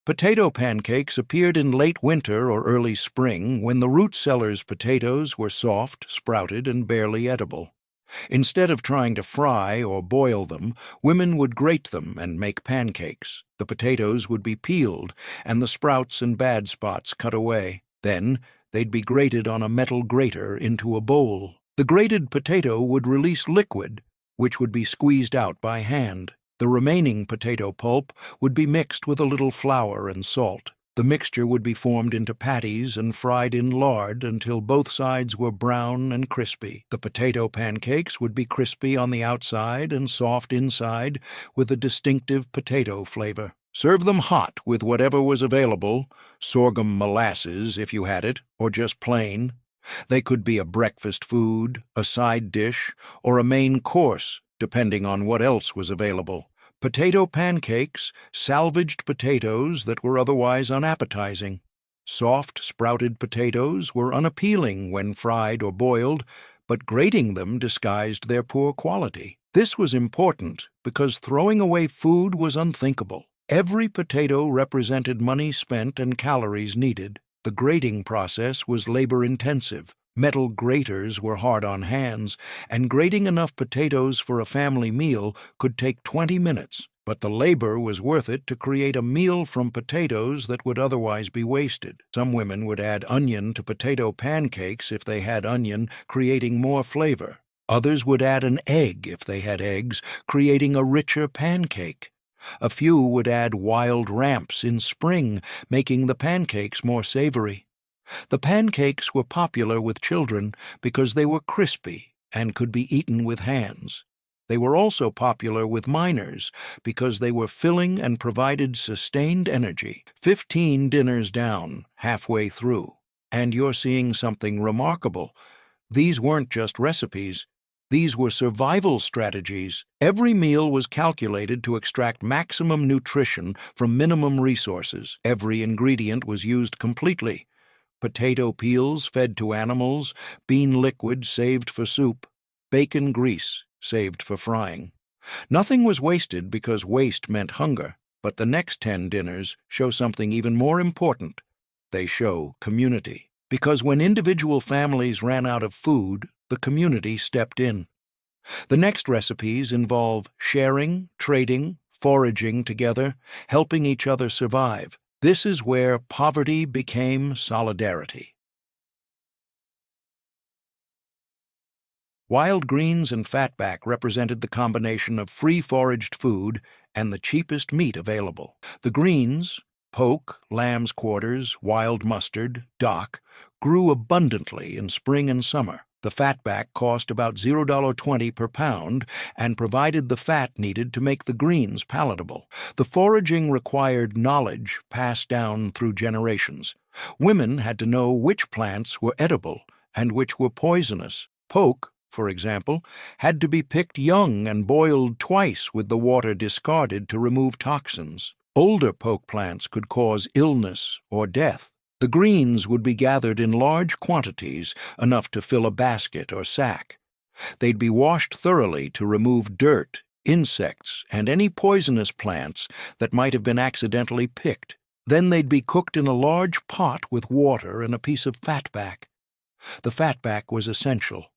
Potato pancakes appeared in late winter or early spring when the root cellar's potatoes were soft, sprouted, and barely edible. Instead of trying to fry or boil them, women would grate them and make pancakes. The potatoes would be peeled and the sprouts and bad spots cut away. Then they'd be grated on a metal grater into a bowl. The grated potato would release liquid, which would be squeezed out by hand. The remaining potato pulp would be mixed with a little flour and salt. The mixture would be formed into patties and fried in lard until both sides were brown and crispy. The potato pancakes would be crispy on the outside and soft inside, with a distinctive potato flavor. Serve them hot with whatever was available, sorghum molasses if you had it, or just plain. They could be a breakfast food, a side dish, or a main course, depending on what else was available. Potato pancakes, salvaged potatoes that were otherwise unappetizing. Soft, sprouted potatoes were unappealing when fried or boiled, but grating them disguised their poor quality. This was important because throwing away food was unthinkable. Every potato represented money spent and calories needed. The grating process was labor-intensive. Metal graters were hard on hands, and grating enough potatoes for a family meal could take 20 minutes. But the labor was worth it to create a meal from potatoes that would otherwise be wasted. Some women would add onion to potato pancakes if they had onion, creating more flavor. Others would add an egg if they had eggs, creating a richer pancake. A few would add wild ramps in spring, making the pancakes more savory. The pancakes were popular with children because they were crispy and could be eaten with hands. They were also popular with miners because they were filling and provided sustained energy. 15 dinners down, halfway through, and you're seeing something remarkable. These weren't just recipes. These were survival strategies. Every meal was calculated to extract maximum nutrition from minimum resources. Every ingredient was used completely. Potato peels fed to animals, bean liquid saved for soup, bacon grease saved for frying. Nothing was wasted because waste meant hunger, but the next 10 dinners show something even more important. They show community. Because when individual families ran out of food, the community stepped in. The next recipes involve sharing, trading, foraging together, helping each other survive. This is where poverty became solidarity. Wild greens and fatback represented the combination of free-foraged food and the cheapest meat available. The greens, poke, lamb's quarters, wild mustard, dock, grew abundantly in spring and summer. The fatback cost about $0.20 per pound and provided the fat needed to make the greens palatable. The foraging required knowledge passed down through generations. Women had to know which plants were edible and which were poisonous. Poke, for example, had to be picked young and boiled twice with the water discarded to remove toxins. Older poke plants could cause illness or death. The greens would be gathered in large quantities, enough to fill a basket or sack. They'd be washed thoroughly to remove dirt, insects, and any poisonous plants that might have been accidentally picked. Then they'd be cooked in a large pot with water and a piece of fatback. The fatback was essential.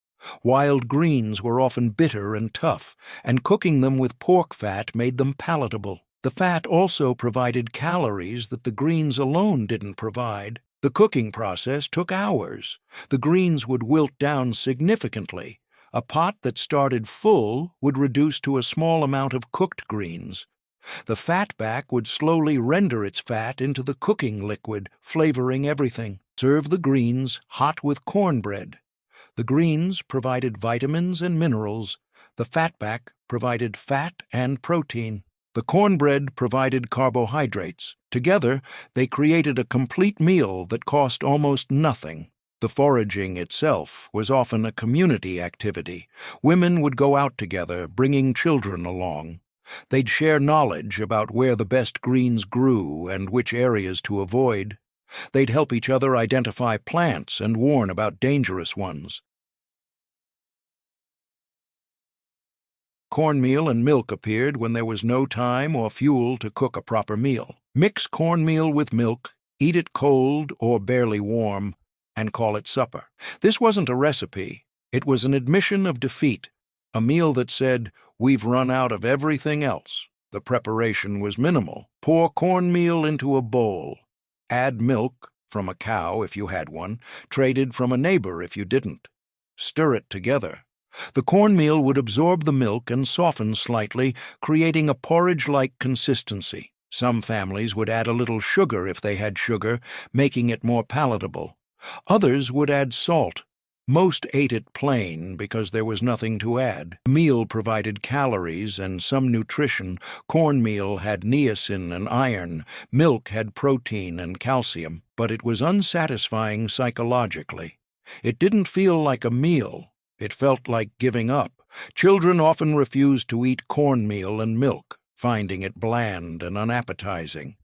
Wild greens were often bitter and tough, and cooking them with pork fat made them palatable. The fat also provided calories that the greens alone didn't provide. The cooking process took hours. The greens would wilt down significantly. A pot that started full would reduce to a small amount of cooked greens. The fatback would slowly render its fat into the cooking liquid, flavoring everything. Serve the greens hot with cornbread. The greens provided vitamins and minerals. The fatback provided fat and protein. The cornbread provided carbohydrates. Together, they created a complete meal that cost almost nothing. The foraging itself was often a community activity. Women would go out together, bringing children along. They'd share knowledge about where the best greens grew and which areas to avoid. They'd help each other identify plants and warn about dangerous ones. Cornmeal and milk appeared when there was no time or fuel to cook a proper meal. Mix cornmeal with milk, eat it cold or barely warm, and call it supper. This wasn't a recipe. It was an admission of defeat, a meal that said, "We've run out of everything else." The preparation was minimal. Pour cornmeal into a bowl. Add milk, from a cow if you had one, traded from a neighbor if you didn't. Stir it together. The cornmeal would absorb the milk and soften slightly, creating a porridge-like consistency. Some families would add a little sugar if they had sugar, making it more palatable. Others would add salt. Most ate it plain because there was nothing to add. The meal provided calories and some nutrition. Cornmeal had niacin and iron. Milk had protein and calcium. But it was unsatisfying psychologically. It didn't feel like a meal. It felt like giving up. Children often refused to eat cornmeal and milk, finding it bland and unappetizing.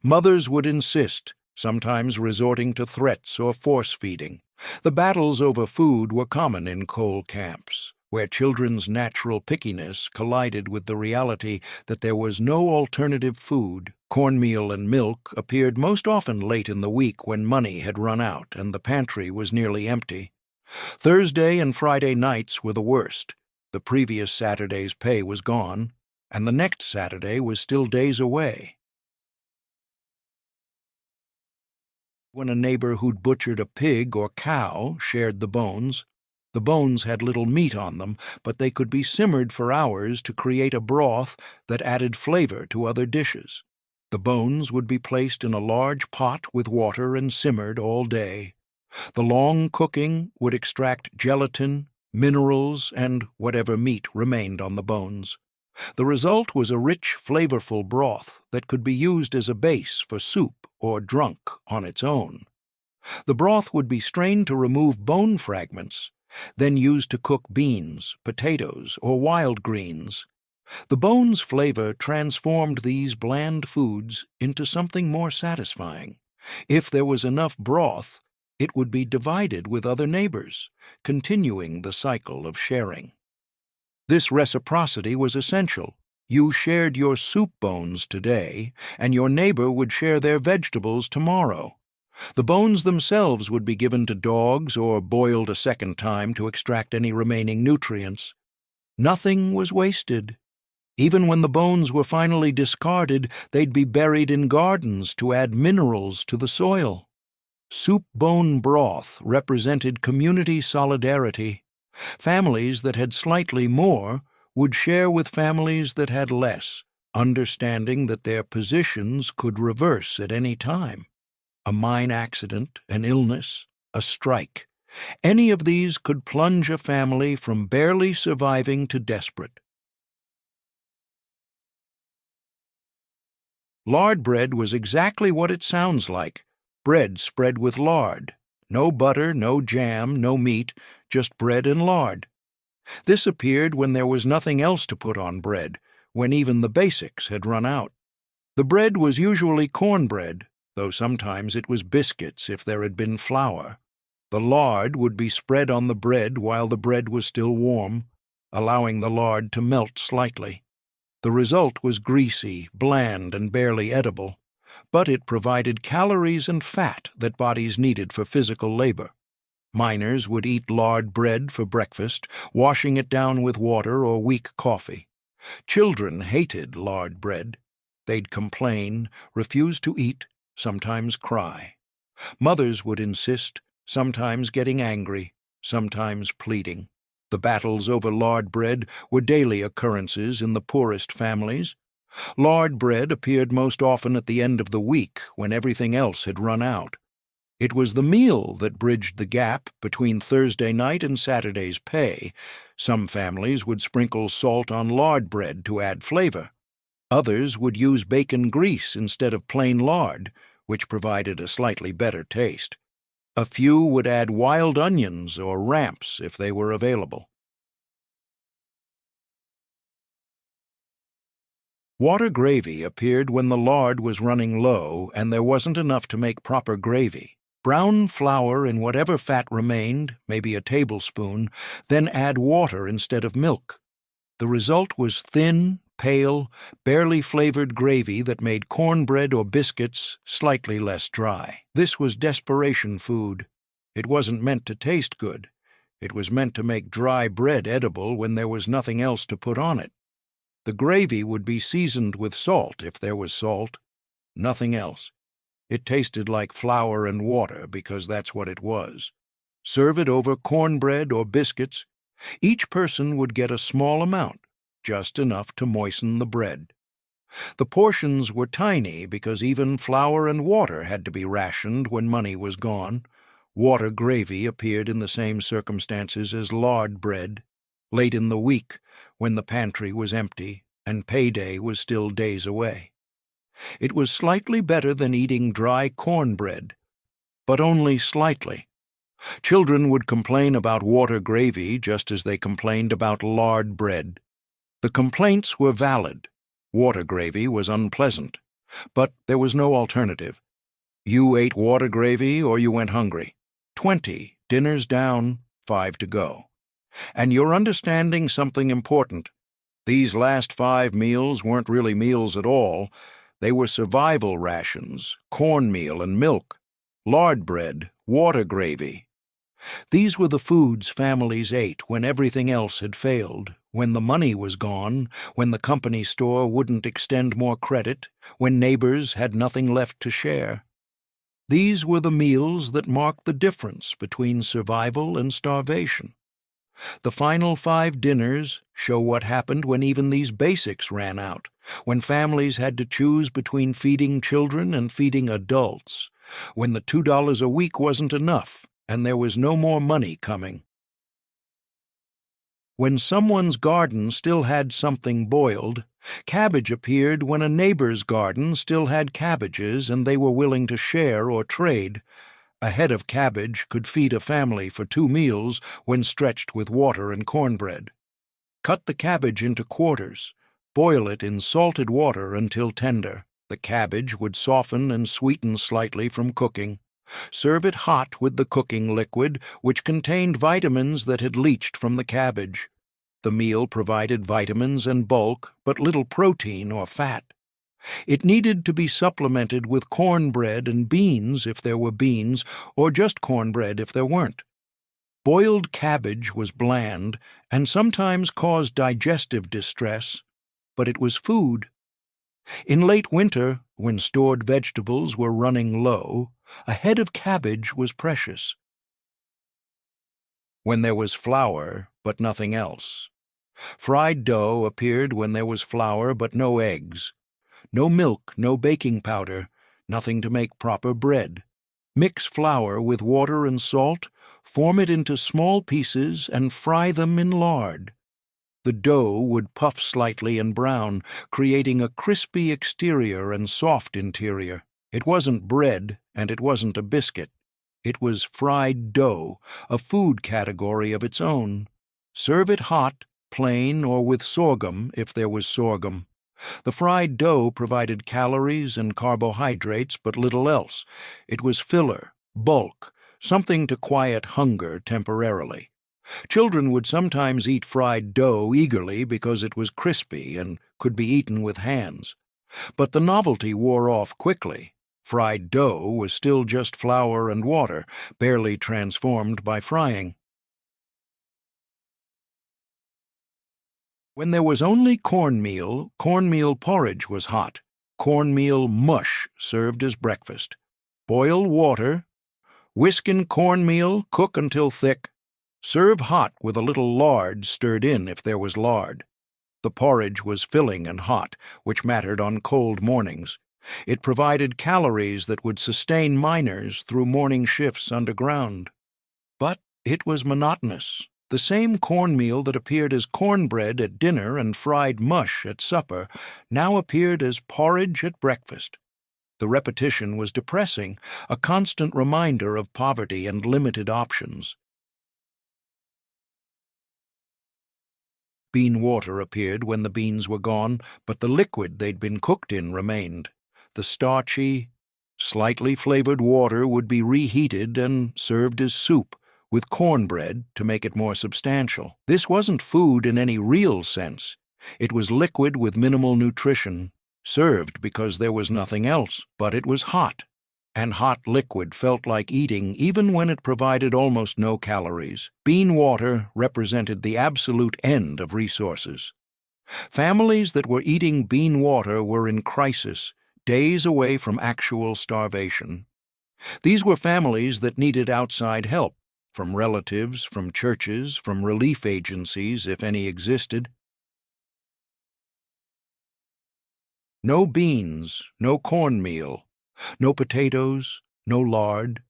Mothers would insist, sometimes resorting to threats or force-feeding. The battles over food were common in coal camps, where children's natural pickiness collided with the reality that there was no alternative food. Cornmeal and milk appeared most often late in the week when money had run out and the pantry was nearly empty. Thursday and Friday nights were the worst. The previous Saturday's pay was gone, and the next Saturday was still days away. When a neighbor who'd butchered a pig or cow shared the bones had little meat on them, but they could be simmered for hours to create a broth that added flavor to other dishes. The bones would be placed in a large pot with water and simmered all day. The long cooking would extract gelatin, minerals, and whatever meat remained on the bones. The result was a rich, flavorful broth that could be used as a base for soup or drunk on its own. The broth would be strained to remove bone fragments, then used to cook beans, potatoes, or wild greens. The bone's flavor transformed these bland foods into something more satisfying. If there was enough broth, it would be divided with other neighbors, continuing the cycle of sharing. This reciprocity was essential. You shared your soup bones today, and your neighbor would share their vegetables tomorrow. The bones themselves would be given to dogs or boiled a second time to extract any remaining nutrients. Nothing was wasted. Even when the bones were finally discarded, they'd be buried in gardens to add minerals to the soil. Soup bone broth represented community solidarity. Families that had slightly more would share with families that had less, understanding that their positions could reverse at any time. A mine accident, an illness, a strike. Any of these could plunge a family from barely surviving to desperate. Lard bread was exactly what it sounds like. Bread spread with lard. No butter, no jam, no meat, just bread and lard. This appeared when there was nothing else to put on bread, when even the basics had run out. The bread was usually cornbread, though sometimes it was biscuits if there had been flour. The lard would be spread on the bread while the bread was still warm, allowing the lard to melt slightly. The result was greasy, bland, and barely edible, but it provided calories and fat that bodies needed for physical labor. Miners would eat lard bread for breakfast, washing it down with water or weak coffee. Children hated lard bread. They'd complain, refuse to eat, sometimes cry. Mothers would insist, sometimes getting angry, sometimes pleading. The battles over lard bread were daily occurrences in the poorest families. Lard bread appeared most often at the end of the week when everything else had run out. It was the meal that bridged the gap between Thursday night and Saturday's pay. Some families would sprinkle salt on lard bread to add flavor. Others would use bacon grease instead of plain lard, which provided a slightly better taste. A few would add wild onions or ramps if they were available. Water gravy appeared when the lard was running low and there wasn't enough to make proper gravy. Brown flour in whatever fat remained, maybe a tablespoon, then add water instead of milk. The result was thin, pale, barely flavored gravy that made cornbread or biscuits slightly less dry. This was desperation food. It wasn't meant to taste good. It was meant to make dry bread edible when there was nothing else to put on it. The gravy would be seasoned with salt if there was salt. Nothing else. It tasted like flour and water because that's what it was. Serve it over cornbread or biscuits. Each person would get a small amount, just enough to moisten the bread. The portions were tiny because even flour and water had to be rationed when money was gone. Water gravy appeared in the same circumstances as lard bread, late in the week when the pantry was empty and payday was still days away. It was slightly better than eating dry cornbread, but only slightly. Children would complain about water gravy just as they complained about lard bread. The complaints were valid. Water gravy was unpleasant, but there was no alternative. You ate water gravy or you went hungry. 20 dinners down, 5 to go. And you're understanding something important. These last 5 meals weren't really meals at all. They were survival rations, cornmeal and milk, lard bread, water gravy. These were the foods families ate when everything else had failed, when the money was gone, when the company store wouldn't extend more credit, when neighbors had nothing left to share. These were the meals that marked the difference between survival and starvation. The final 5 dinners show what happened when even these basics ran out, when families had to choose between feeding children and feeding adults, when the $2 a week wasn't enough and there was no more money coming. When someone's garden still had something boiled, cabbage appeared when a neighbor's garden still had cabbages and they were willing to share or trade. A head of cabbage could feed a family for 2 meals when stretched with water and cornbread. Cut the cabbage into quarters. Boil it in salted water until tender. The cabbage would soften and sweeten slightly from cooking. Serve it hot with the cooking liquid, which contained vitamins that had leached from the cabbage. The meal provided vitamins and bulk, but little protein or fat. It needed to be supplemented with cornbread and beans if there were beans, or just cornbread if there weren't. Boiled cabbage was bland and sometimes caused digestive distress, but it was food. In late winter, when stored vegetables were running low, a head of cabbage was precious. When there was flour, but nothing else. Fried dough appeared when there was flour but no eggs. No milk, no baking powder, nothing to make proper bread. Mix flour with water and salt, form it into small pieces, and fry them in lard. The dough would puff slightly and brown, creating a crispy exterior and soft interior. It wasn't bread, and it wasn't a biscuit. It was fried dough, a food category of its own. Serve it hot, plain, or with sorghum if there was sorghum. The fried dough provided calories and carbohydrates, but little else. It was filler, bulk, something to quiet hunger temporarily. Children would sometimes eat fried dough eagerly because it was crispy and could be eaten with hands. But the novelty wore off quickly. Fried dough was still just flour and water, barely transformed by frying. When there was only cornmeal, cornmeal porridge was hot. Cornmeal mush served as breakfast. Boil water, whisk in cornmeal, cook until thick. Serve hot with a little lard stirred in if there was lard. The porridge was filling and hot, which mattered on cold mornings. It provided calories that would sustain miners through morning shifts underground. But it was monotonous. The same cornmeal that appeared as cornbread at dinner and fried mush at supper now appeared as porridge at breakfast. The repetition was depressing, a constant reminder of poverty and limited options. Bean water appeared when the beans were gone, but the liquid they'd been cooked in remained. The starchy, slightly flavored water would be reheated and served as soup, with cornbread to make it more substantial. This wasn't food in any real sense. It was liquid with minimal nutrition, served because there was nothing else, but it was hot. And hot liquid felt like eating even when it provided almost no calories. Bean water represented the absolute end of resources. Families that were eating bean water were in crisis, days away from actual starvation. These were families that needed outside help, from relatives, from churches, from relief agencies, if any existed. No beans, no cornmeal, no potatoes, no lard.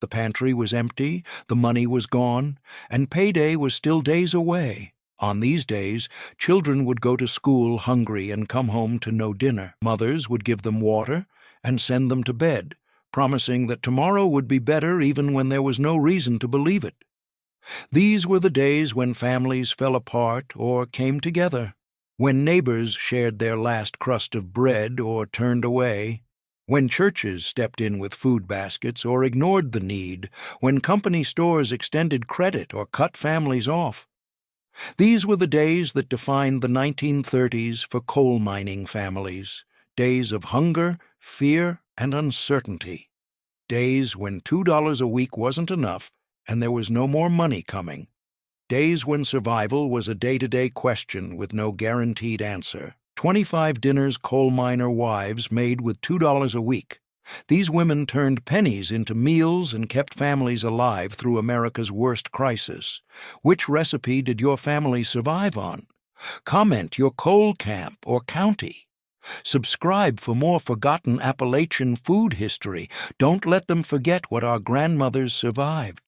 The pantry was empty, the money was gone, and payday was still days away. On these days, children would go to school hungry and come home to no dinner. Mothers would give them water and send them to bed, promising that tomorrow would be better even when there was no reason to believe it. These were the days when families fell apart or came together, when neighbors shared their last crust of bread or turned away, when churches stepped in with food baskets or ignored the need, when company stores extended credit or cut families off. These were the days that defined the 1930s for coal mining families, days of hunger, fear, and uncertainty, days when $2 a week wasn't enough and there was no more money coming, days when survival was a day-to-day question with no guaranteed answer. 25 dinners coal miner wives made with $2 a week. These women turned pennies into meals and kept families alive through America's worst crisis. Which recipe did your family survive on? Comment your coal camp or county. Subscribe for more forgotten Appalachian food history. Don't let them forget what our grandmothers survived.